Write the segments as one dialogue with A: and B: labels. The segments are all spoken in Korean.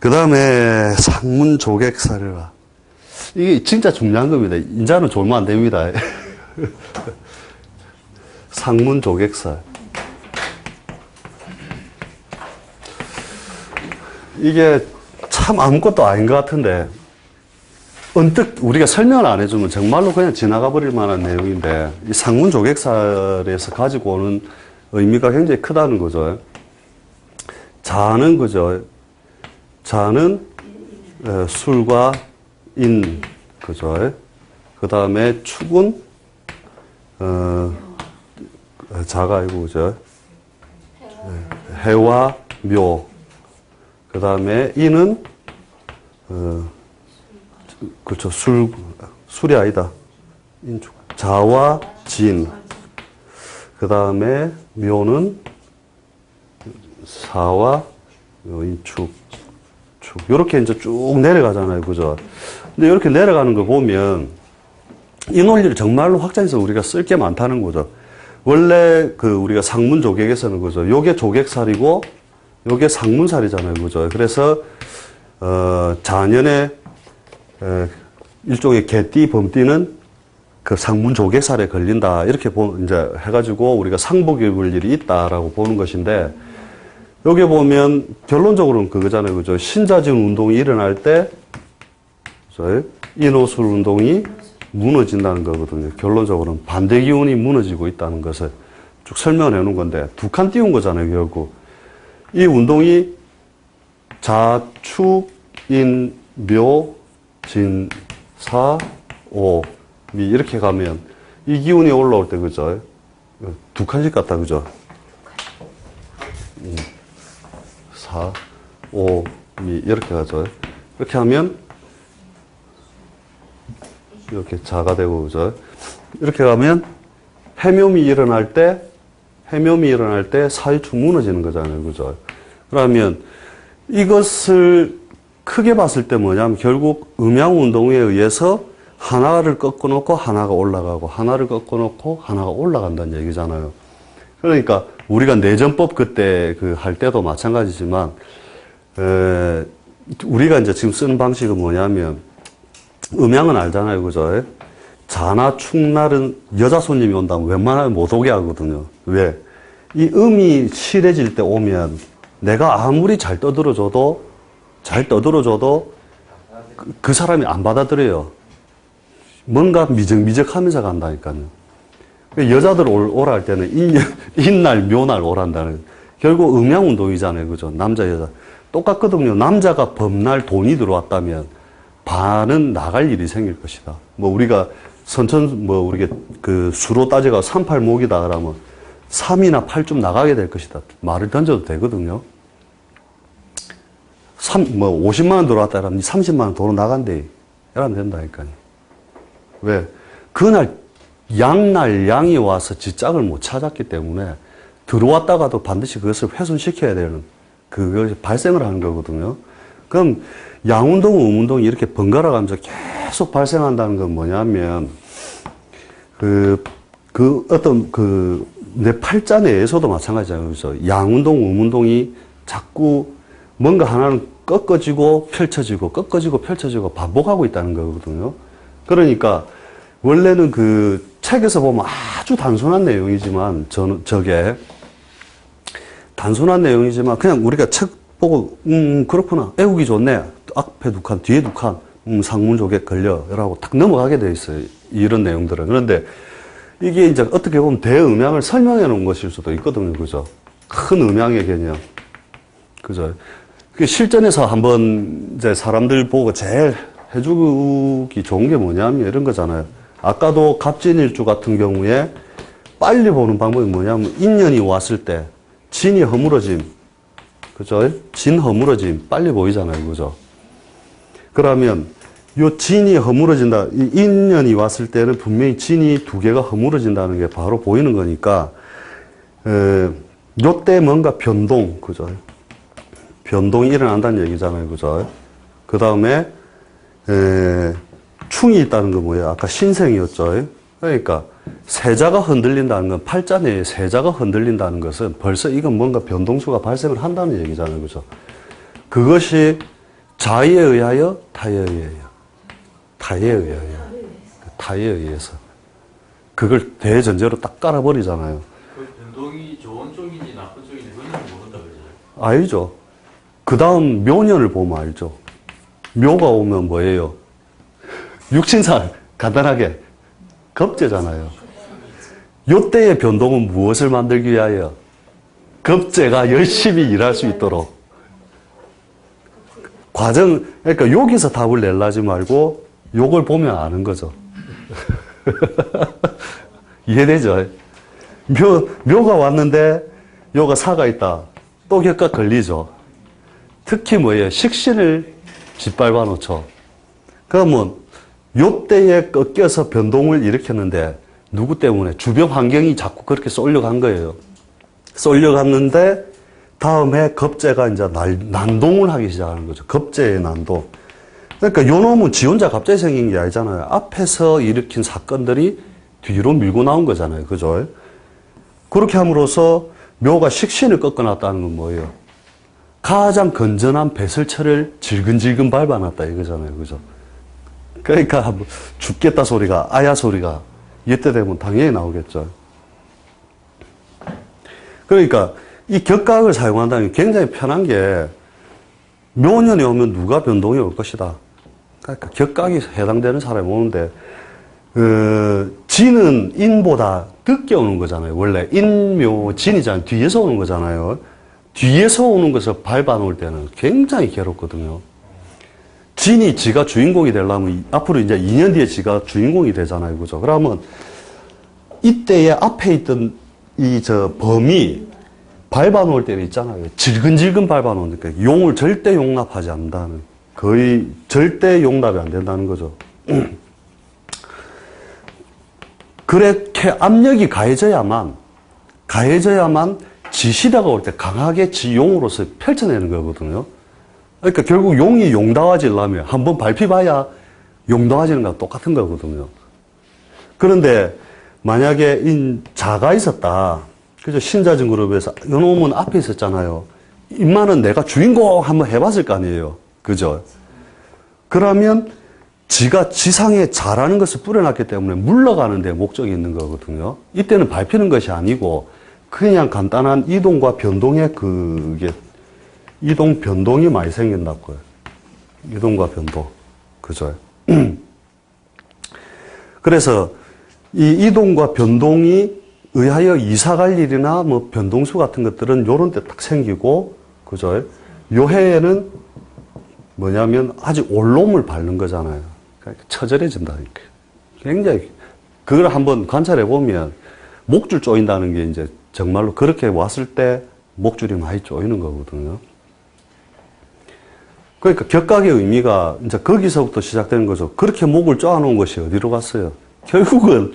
A: 그 다음에 상문 조객사례라. 이게 진짜 중요한 겁니다. 인자는 졸면 안 됩니다. 상문 조객살. 이게 참 아무것도 아닌 것 같은데, 언뜻 우리가 설명을 안 해주면 정말로 그냥 지나가 버릴 만한 내용인데, 이 상문 조객살에서 가지고 오는 의미가 굉장히 크다는 거죠. 자는 그죠. 자는 술과 인, 그죠. 그 다음에 축은, 자가 아니고, 그죠. 해와 묘. 그 다음에 인은, 그렇죠. 술이 아니다. 인축. 자와 진. 그 다음에 묘는 사와 인축. 축. 요렇게 이제 쭉 내려가잖아요. 그죠? 근데 이렇게 내려가는 거 보면 이 논리를 정말로 확장해서 우리가 쓸 게 많다는 거죠. 원래 우리가 상문 조객에서는 그죠? 요게 조객살이고 요게 상문살이잖아요. 그죠? 그래서, 자년에, 일종의 개띠, 범띠는 그 상문 조객살에 걸린다. 이렇게 이제 해가지고 우리가 상복 입을 일이 있다라고 보는 것인데, 여기 보면 결론적으로는 그거잖아요. 그죠? 신자진 운동이 일어날 때, 인호술 운동이 무너진다는 거거든요. 결론적으로는 반대 기운이 무너지고 있다는 것을 쭉 설명을 해놓은 건데, 두 칸 띄운 거잖아요. 결국. 이 운동이 자축, 인, 묘, 진, 사, 오, 미 이렇게 가면 이 기운이 올라올 때 그죠? 두 칸씩 같다 그죠? 4, 5, 미 이렇게 가죠. 이렇게 하면 이렇게 자가 되고 그죠? 이렇게 가면 해묘미 일어날 때 사유축 무너지는 거잖아요. 그죠? 그러면 이것을 크게 봤을 때 뭐냐면 결국 음양운동에 의해서 하나를 꺾어놓고 하나가 올라가고 하나를 꺾어놓고 하나가 올라간다는 얘기잖아요. 그러니까 우리가 내전법 그때 할 때도 마찬가지지만 우리가 이제 지금 쓰는 방식은 뭐냐면 음양은 알잖아요. 그죠? 자나 축날은 여자 손님이 온다면 웬만하면 못 오게 하거든요. 왜? 이 음이 실해질 때 오면 내가 아무리 잘 떠들어줘도 그 사람이 안 받아들여요. 뭔가 미적미적 하면서 간다니까요. 여자들 오라 할 때는 인날, 묘날 오란다는. 결국 음양운동이잖아요. 그죠? 남자, 여자. 똑같거든요. 남자가 범날 돈이 들어왔다면 반은 나갈 일이 생길 것이다. 우리가 우리가 수로 따져가 38목이다 그러면 3이나 8좀 나가게 될 것이다. 말을 던져도 되거든요. 50만원 들어왔다 그러면 30만원 도로 나간대. 이러면 된다니까요. 왜? 그날, 양날 양이 와서 지 짝을 못 찾았기 때문에 들어왔다가도 반드시 그것을 훼손시켜야 되는, 그것이 발생을 하는 거거든요. 그럼 양운동, 음운동이 이렇게 번갈아 가면서 계속 발생한다는 건 뭐냐면, 내 팔자 내에서도 마찬가지잖아요. 그래서 양운동, 음운동이 자꾸 뭔가 하나는 꺾어지고 펼쳐지고 꺾어지고 펼쳐지고 반복하고 있다는 거거든요. 그러니까 원래는 책에서 보면 아주 단순한 내용이지만 저게 단순한 내용이지만 그냥 우리가 책 보고 그렇구나, 애우기 좋네, 앞에 두 칸 뒤에 두 칸 상문조객 걸려 라고 딱 넘어가게 돼 있어요. 이런 내용들은. 그런데 이게 이제 어떻게 보면 대음양을 설명해 놓은 것일 수도 있거든요. 그죠? 큰 음양의 개념. 그죠? 실전에서 한번 이제 사람들 보고 제일 해주기 좋은 게 뭐냐면 이런 거잖아요. 아까도 갑진일주 같은 경우에 빨리 보는 방법이 뭐냐면 인연이 왔을 때 진이 허물어짐. 그죠? 진 허물어짐. 빨리 보이잖아요. 그죠? 그러면 요 진이 허물어진다. 이 인연이 왔을 때는 분명히 진이 두 개가 허물어진다는 게 바로 보이는 거니까, 요때 뭔가 변동, 그죠? 변동이 일어난다는 얘기잖아요. 그죠? 그 다음에, 충이 있다는 건 뭐예요? 아까 신생이었죠? 그러니까, 세자가 흔들린다는 건, 팔자 내에 세자가 흔들린다는 것은 벌써 이건 뭔가 변동수가 발생을 한다는 얘기잖아요. 그죠? 그것이 자의에 의하여, 타의에 의하여. 타의에 의하여. 타의에 의해서. 그걸 대전제로 딱 깔아버리잖아요.
B: 그 변동이 좋은 쪽인지 나쁜 쪽인지 그건 모른다 그러죠.
A: 알죠. 그 다음 묘년을 보면 알죠. 묘가 오면 뭐예요? 육신살, 간단하게. 겁재잖아요. 요때의 변동은 무엇을 만들기 위하여? 겁재가 열심히 일할 수 있도록. 그러니까 여기서 답을 내려지 말고 요걸 보면 아는 거죠. 이해되죠? 묘가 왔는데 요가 사가 있다. 또 격각 걸리죠. 특히 뭐예요? 식신을 짓밟아 놓죠. 그러면 요때에 꺾여서 변동을 일으켰는데 누구 때문에? 주변 환경이 자꾸 그렇게 쏠려간 거예요. 쏠려갔는데 다음에 겁재가 이제 난동을 하기 시작하는 거죠. 겁재의 난동. 그러니까 요 놈은 지 혼자 갑자기 생긴 게 아니잖아요. 앞에서 일으킨 사건들이 뒤로 밀고 나온 거잖아요. 그죠? 그렇게 함으로써 묘가 식신을 꺾어놨다는 건 뭐예요? 가장 건전한 배설철을 질근질근 밟아놨다 이거잖아요. 그죠? 그러니까 뭐 죽겠다 소리가, 아야 소리가 이때 되면 당연히 나오겠죠. 그러니까 이 격각을 사용한다는 게 굉장히 편한 게 묘년이 오면 누가 변동이 올 것이다. 그러니까 격각이 해당되는 사람이 오는데 진은 인보다 늦게 오는 거잖아요. 원래 인묘 진이잖아요. 뒤에서 오는 거잖아요. 뒤에서 오는 것을 밟아놓을 때는 굉장히 괴롭거든요. 진이 지가 주인공이 되려면 앞으로 이제 2년 뒤에 지가 주인공이 되잖아요. 그죠? 그러면 이때에 앞에 있던 범이 밟아놓을 때는 있잖아요. 질근질근 밟아놓으니까 용을 절대 용납하지 않는다는, 거의 절대 용납이 안 된다는 거죠. 그렇게 압력이 가해져야만 지시다가 올 때 강하게 지용으로서 펼쳐내는 거거든요. 그러니까 결국 용이 용다와지려면 한번 밟히봐야 용다와지는 거랑 똑같은 거거든요. 그런데 만약에 자가 있었다. 그죠? 신자진 그룹에서 요놈은 앞에 있었잖아요. 임마는 내가 주인공 한번 해봤을 거 아니에요. 그죠? 그러면 지가 지상에 잘하는 것을 뿌려놨기 때문에 물러가는 데 목적이 있는 거거든요. 이때는 밟히는 것이 아니고 그냥 간단한 이동과 변동의 이동 변동이 많이 생긴다고요. 이동과 변동. 그죠? 그래서 이 이동과 변동이 의하여 이사 갈 일이나 뭐 변동수 같은 것들은 요런 때 딱 생기고, 그죠? 요 해에는 뭐냐면 아직 올롬을 밟는 거잖아요. 그러니까 처절해진다니까. 굉장히, 그걸 한번 관찰해 보면 목줄 조인다는 게 이제 정말로 그렇게 왔을 때 목줄이 많이 조이는 거거든요. 그러니까 격각의 의미가 이제 거기서부터 시작되는 거죠. 그렇게 목을 쪼아놓은 것이 어디로 갔어요? 결국은,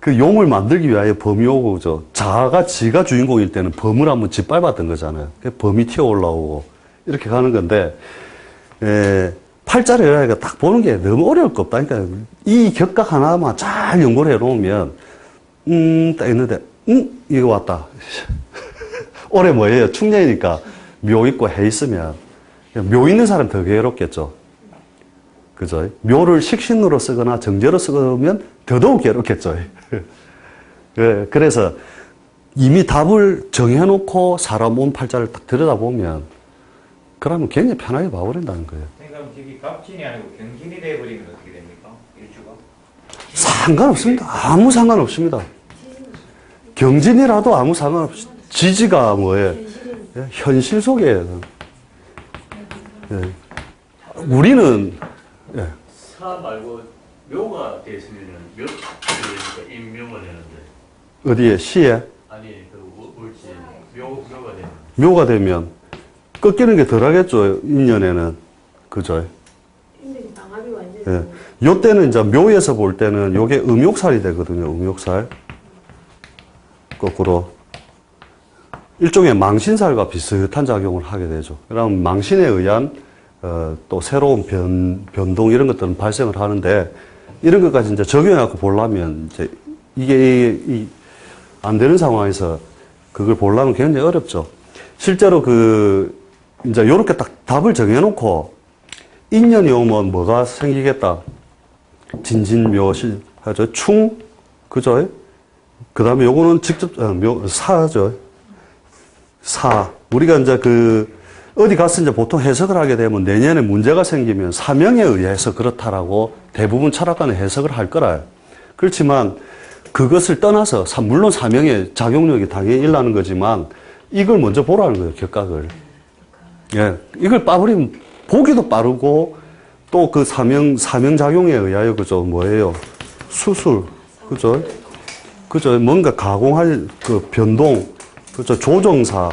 A: 그 용을 만들기 위하여 범이 오고, 그죠? 자가 지가 주인공일 때는 범을 한번 짓밟았던 거잖아요. 범이 튀어 올라오고, 이렇게 가는 건데, 팔자를 이렇게 딱 보는 게 너무 어려울 거 없다. 그러니까 이 격각 하나만 잘 연구를 해 놓으면, 딱 있는데, 이거 왔다. 올해 뭐예요? 충년이니까 묘 있고 해 있으면, 묘 있는 사람 더 괴롭겠죠. 그죠? 묘를 식신으로 쓰거나 정제로 쓰면 더더욱 괴롭겠죠. 그래서 이미 답을 정해놓고 사람 몸 팔자를 딱 들여다보면 그러면 굉장히 편하게 봐버린다는 거예요.
B: 그럼 저기 갑진이 아니고 경진이 돼버리면 어떻게 됩니까? 일주가?
A: 상관없습니다. 아무 상관없습니다. 경진이라도 아무 상관없이 지지가 뭐예요? 현실 속에 우리는
B: 사 말고 묘가 됐으면은 묘가 되니까 인묘가 되는데
A: 어디에? 시에?
B: 아니 그 물질 묘가 되는
A: 묘가 되면 꺾이는 게 덜하겠죠. 인연에는. 그죠? 예. 요 때는 이제 묘에서 볼 때는 요게 음욕살이 되거든요. 음욕살. 거꾸로. 일종의 망신살과 비슷한 작용을 하게 되죠. 그럼 망신에 의한 또 새로운 변동 이런 것들은 발생을 하는데 이런 것까지 이제 적용해갖고 보려면 이제 이게 안 되는 상황에서 그걸 보려면 굉장히 어렵죠. 실제로 이제 요렇게 딱 답을 정해놓고, 인연이 오면 뭐가 생기겠다. 진진묘실 하죠. 충, 그죠? 그 다음에 요거는 직접, 사죠. 사. 우리가 이제 어디 가서 이제 보통 해석을 하게 되면 내년에 문제가 생기면 사명에 의해서 그렇다라고 대부분 철학가는 해석을 할 거라요. 그렇지만 그것을 떠나서, 물론 사명의 작용력이 당연히 일어나는 거지만 이걸 먼저 보라는 거예요, 격각을. 예. 이걸 빠버리면 보기도 빠르고 또 그 사명작용에 의하여, 그죠? 뭐예요? 수술. 그죠? 그죠? 뭔가 가공할 변동. 그죠? 조정사.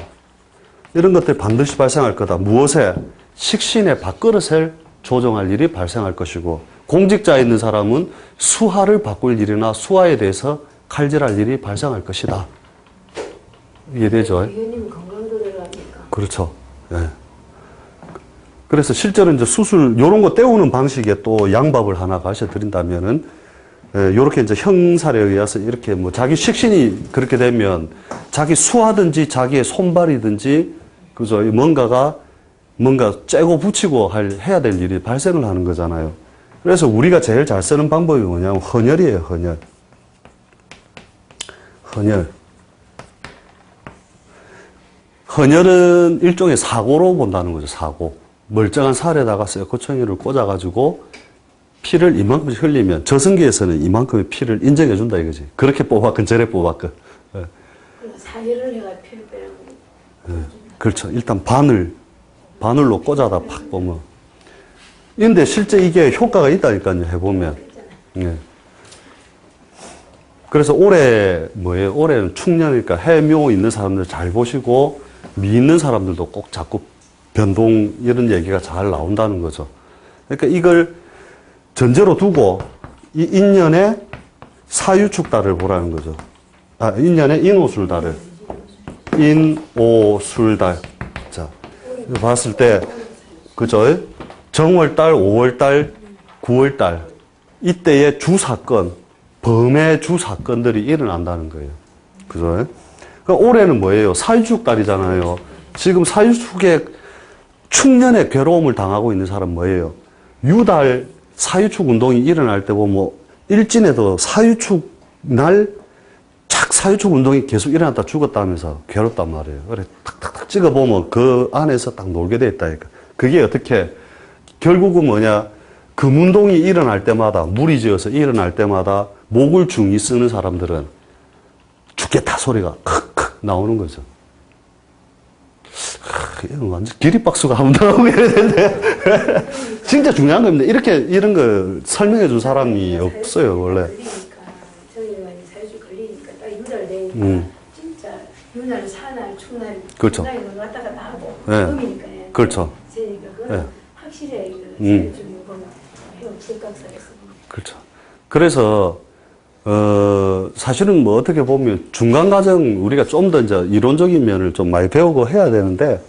A: 이런 것들이 반드시 발생할 거다. 무엇에? 식신의 밥그릇을 조정할 일이 발생할 것이고, 공직자에 있는 사람은 수하를 바꿀 일이나 수하에 대해서 칼질할 일이 발생할 것이다. 이해되죠?
C: 의원님 건강도래를 합니까?
A: 그렇죠. 예. 그래서 실제로 이제 수술, 요런 거 때우는 방식에 또 양밥을 하나 가르쳐 드린다면은, 요렇게 이제 형살에 의해서 이렇게 뭐 자기 식신이 그렇게 되면 자기 수하든지 자기의 손발이든지, 그죠? 뭔가 째고 붙이고 해야 될 일이 발생을 하는 거잖아요. 그래서 우리가 제일 잘 쓰는 방법이 뭐냐면 헌혈이에요, 헌혈. 헌혈. 헌혈은 일종의 사고로 본다는 거죠, 사고. 멀쩡한 살에다가 쇠코청이를 꽂아가지고 피를 이만큼씩 흘리면 저승기에서는 이만큼의 피를 인정해준다 이거지. 그렇게 뽑았건 저래 뽑았건. 예.
C: 사제를 해가 피를 빼는 거.
A: 예. 그렇죠. 일단 바늘로 꽂아다 팍 보면. 근데 실제 이게 효과가 있다니까요, 해보면. 예. 그래서 올해는 충년이니까 해묘 있는 사람들 잘 보시고, 미 있는 사람들도 꼭 자꾸 변동, 이런 얘기가 잘 나온다는 거죠. 그러니까 이걸 전제로 두고, 이 인연의 사유축달을 보라는 거죠. 인연의 인오술달을. 인오술달. 자, 봤을 때, 그죠? 정월달, 5월달, 9월달. 이때의 주사건, 범의 주사건들이 일어난다는 거예요. 그죠? 그러니까 올해는 뭐예요? 사유축달이잖아요. 지금 사유축에 충년의 괴로움을 당하고 있는 사람은 뭐예요? 유달 사유축 운동이 일어날 때 보면 일진에도 사유축 날 착 사유축 운동이 계속 일어났다 죽었다 하면서 괴롭단 말이에요. 그래 탁탁탁 찍어보면 그 안에서 딱 놀게 돼 있다니까. 그게 어떻게 결국은 뭐냐? 금운동이 일어날 때마다 무리지어서 일어날 때마다 목을 중히 쓰는 사람들은 죽겠다 소리가 크크 나오는 거죠. 완전 기립박수가 한번 나오고 이래야 되는데. 진짜 중요한 겁니다. 이런 걸 설명해 준 사람이 없어요, 원래.
C: 정일관이 사유축 걸리니까 딱 유달 되니까 진짜 유날, 사날, 충날,
A: 그렇죠.
C: 충날이 왔다 갔다 하고
A: 네.
C: 음이니까.
A: 그렇죠.
C: 그러니까 그건
A: 네.
C: 확실해. 사유축이 보면 해വും 격각사에서.
A: 그렇죠. 그래서 사실은 뭐 어떻게 보면 중간 과정 우리가 좀 더 이제 이론적인 면을 좀 많이 배우고 해야 되는데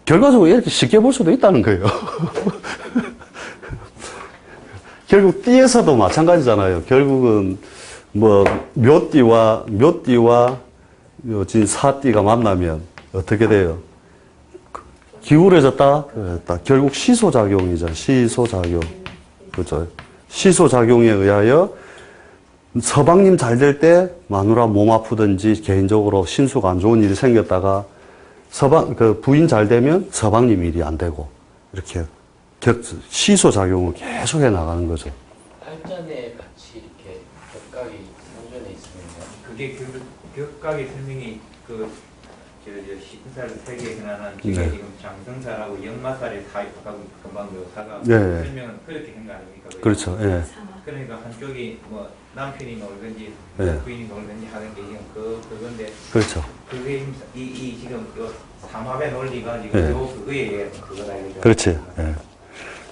A: 결과적으로 이렇게 쉽게 볼 수도 있다는 거예요. 결국 띠에서도 마찬가지잖아요. 결국은 뭐 묘띠와 사띠가 만나면 어떻게 돼요? 기울어졌다? 결국 시소작용이죠. 시소작용. 그죠? 시소작용에 의하여 서방님 잘 될 때 마누라 몸 아프든지 개인적으로 신수가 안 좋은 일이 생겼다가 부인 잘 되면 서방님 일이 안 되고 이렇게 시소작용을 계속 해 나가는 거죠.
B: 팔전에 같이 이렇게 격각이 상존해 있으면요.
D: 그게 격각의 설명이 신살 세계에 흔한 그게
A: 네.
D: 지금 장성살하고 역마살의 사이하고 금방 묘사가
A: 네.
D: 설명은 그렇게 한 거 아닙니까?
A: 그렇죠. 예.
D: 그러니까 한쪽이 뭐 남편이 놀든지
A: 네.
D: 부인이 놀든지 하는 게 지금 그건데
A: 그렇죠.
D: 그게 이 지금 요 삼합의 논리가 지금
A: 네.
D: 그거에 그거다 이거죠.
A: 그렇지. 예.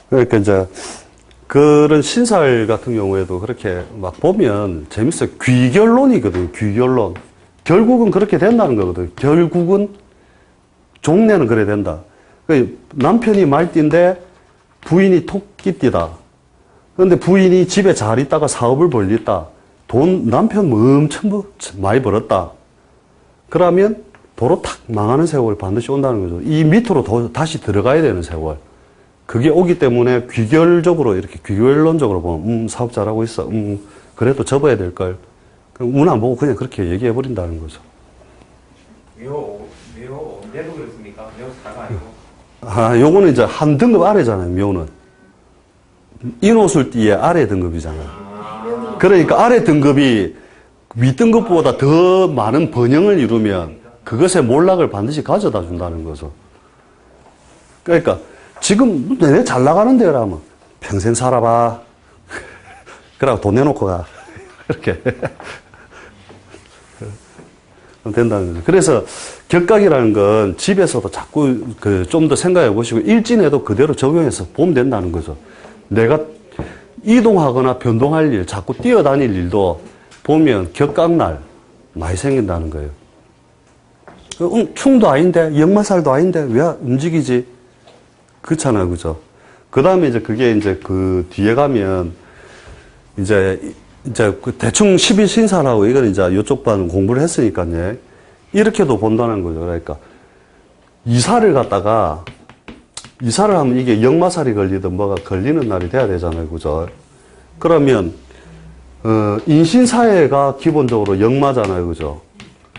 A: 그러니까 이제 그런 신살 같은 경우에도 그렇게 막 보면 재밌어요. 귀결론이거든요. 귀결론. 결국은 그렇게 된다는 거거든요. 결국은 종래는 그래 된다. 남편이 말띠인데 부인이 토끼띠다. 그런데 부인이 집에 잘 있다가 사업을 벌렸다. 남편 뭐 엄청 많이 벌었다. 그러면 도로 탁 망하는 세월이 반드시 온다는 거죠. 이 밑으로 다시 들어가야 되는 세월. 그게 오기 때문에 귀결적으로, 이렇게 귀결론적으로 보면, 사업 잘하고 있어. 그래도 접어야 될걸. 운 안 보고 그냥 그렇게 얘기해버린다는 거죠.
D: 묘 언제로 그랬습니까? 묘 4가 아니고.
A: 아, 요거는 이제 한 등급 아래잖아요, 묘는. 인호술띠의 아래 등급이잖아요. 그러니까 아래 등급이 위 등급보다 더 많은 번영을 이루면 그것의 몰락을 반드시 가져다 준다는 거죠. 그러니까 지금 내내 잘 나가는데 그러면 평생 살아봐. 그러고 돈 내놓고 가. 이렇게. 된다는 거죠. 그래서 격각이라는 건 집에서도 자꾸 좀 더 생각해 보시고 일진에도 그대로 적용해서 보면 된다는 거죠. 내가 이동하거나 변동할 일, 자꾸 뛰어다닐 일도 보면 격각날 많이 생긴다는 거예요. 충도 아닌데, 역마살도 아닌데, 왜 움직이지? 그렇잖아요. 그죠? 그 다음에 이제 그게 이제 그 뒤에 가면 이제 그 대충 10일 신사라고 이건 이제 이쪽 반 공부를 했으니까요. 이렇게도 본다는 거죠. 그러니까 이사를 갖다가 이사를 하면 이게 역마살이 걸리든 뭐가 걸리는 날이 돼야 되잖아요. 그죠? 그러면 인신사회가 기본적으로 역마잖아요. 그죠?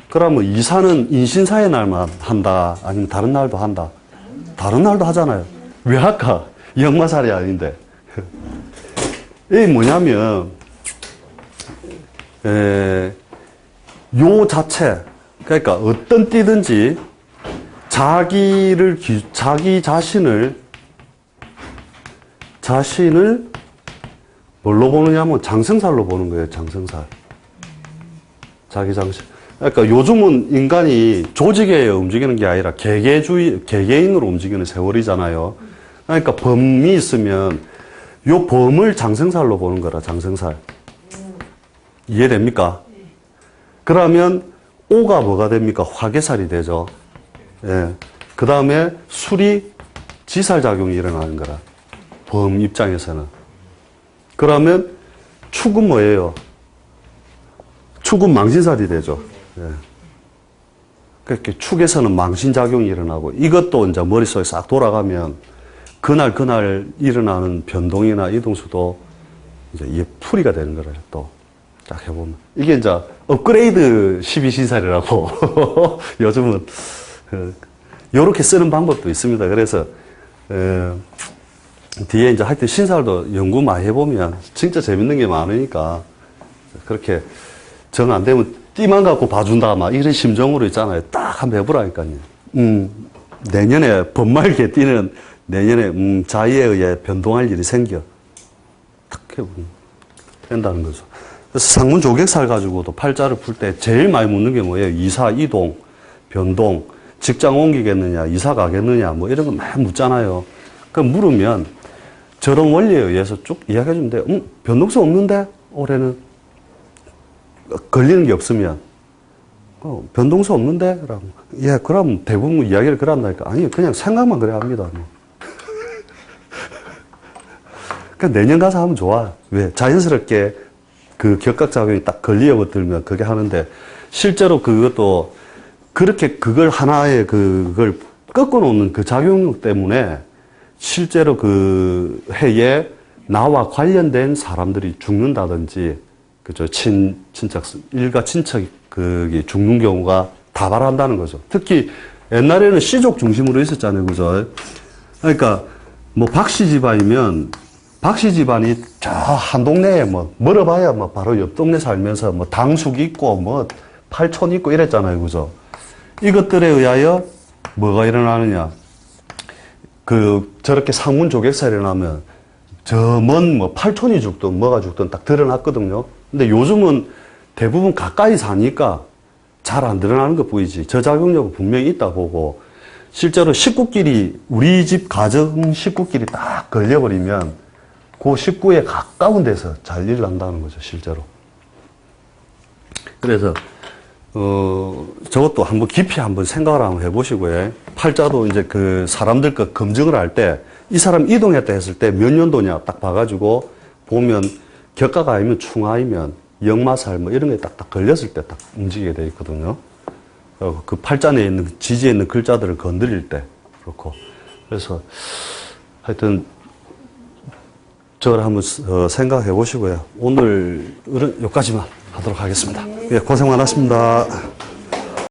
A: 그러면 이사는 인신사회 날만 한다. 아니면 다른 날도 한다. 다른 날도 하잖아요. 왜 할까? 역마살이 아닌데. 이게 뭐냐면 요 자체, 그러니까 어떤 띠든지 자기 자신을 뭘로 보느냐면 장생살로 보는 거예요. 장생살. 자기 장신. 그러니까 요즘은 인간이 조직에 움직이는 게 아니라 개개인으로 움직이는 세월이잖아요. 그러니까 범이 있으면 요 범을 장생살로 보는 거라, 장생살. 이해됩니까? 그러면 오가 뭐가 됩니까? 화개살이 되죠. 예. 그 다음에 술이 지살작용이 일어나는 거라. 범 입장에서는. 그러면 축은 뭐예요? 축은 망신살이 되죠. 예. 그렇게 축에서는 망신작용이 일어나고 이것도 이제 머릿속에 싹 돌아가면 그날 일어나는 변동이나 이동수도 이제 이게 풀이가 되는 거예요. 또 딱 해보면 이게 이제 업그레이드 12신살이라고 요즘은 요렇게 쓰는 방법도 있습니다. 그래서 뒤에 이제 하여튼 신살도 연구 많이 해보면 진짜 재밌는 게 많으니까 그렇게 정 안 되면 띠만 갖고 봐준다 막 이런 심정으로 있잖아요. 딱 한번 해보라니까요. 내년에 번말개 띠는 내년에 자의에 의해 변동할 일이 생겨. 딱 해보면 된다는 거죠. 그래서 상문 조객살 가지고도 팔자를 풀 때 제일 많이 묻는 게 뭐예요? 이사, 이동, 변동, 직장 옮기겠느냐, 이사 가겠느냐, 뭐 이런 거 많이 묻잖아요. 그 물으면 저런 원리에 의해서 쭉 이야기해 주면 돼요. 변동성 없는데? 올해는? 걸리는 게 없으면. 변동성 없는데? 그럼. 예, 그럼 대부분 이야기를 그래 한다니까. 아니, 그냥 생각만 그래 합니다. 뭐. 그러니까 내년 가서 하면 좋아. 왜? 자연스럽게 그 격각작용이 딱 걸리어들면 그게 하는데, 실제로 그것도 그렇게 그걸 하나의 그걸 꺾어놓는 그 작용력 때문에 실제로 그 해에 나와 관련된 사람들이 죽는다든지, 그죠? 친척, 일가 친척이 그게 죽는 경우가 다발한다는 거죠. 특히 옛날에는 씨족 중심으로 있었잖아요. 그죠? 그러니까 뭐 박씨 집안이면 박씨 집안이 저 한 동네에 뭐 멀어봐야 뭐 바로 옆 동네 살면서 뭐 당숙 있고 뭐 팔촌 있고 이랬잖아요. 그죠? 이것들에 의하여 뭐가 일어나느냐. 저렇게 상문 조객살이 일어나면 저 먼 뭐 팔촌이 죽든 뭐가 죽든 딱 드러났거든요. 근데 요즘은 대부분 가까이 사니까 잘 안 드러나는 것 보이지. 저작용력은 분명히 있다 보고, 실제로 식구끼리, 우리 집 가정 식구끼리 딱 걸려버리면 그 식구에 가까운 데서 잘 일난다는 거죠, 실제로. 그래서 저것도 한번 깊이 한번 생각을 한번 해보시고요. 팔자도 이제 그 사람들 거 검증을 할 때 이 사람 이동했다 했을 때 몇 년도냐 딱 봐가지고 보면 격가가 아니면 충하이면 역마살 뭐 이런 게 딱딱 걸렸을 때 딱 움직이게 돼 있거든요. 그 팔자내에 있는, 지지에 있는 글자들을 건드릴 때, 그렇고. 그래서 하여튼, 저를 한번 생각해 보시고요. 오늘은 여기까지만 하도록 하겠습니다. 예, 고생 많았습니다.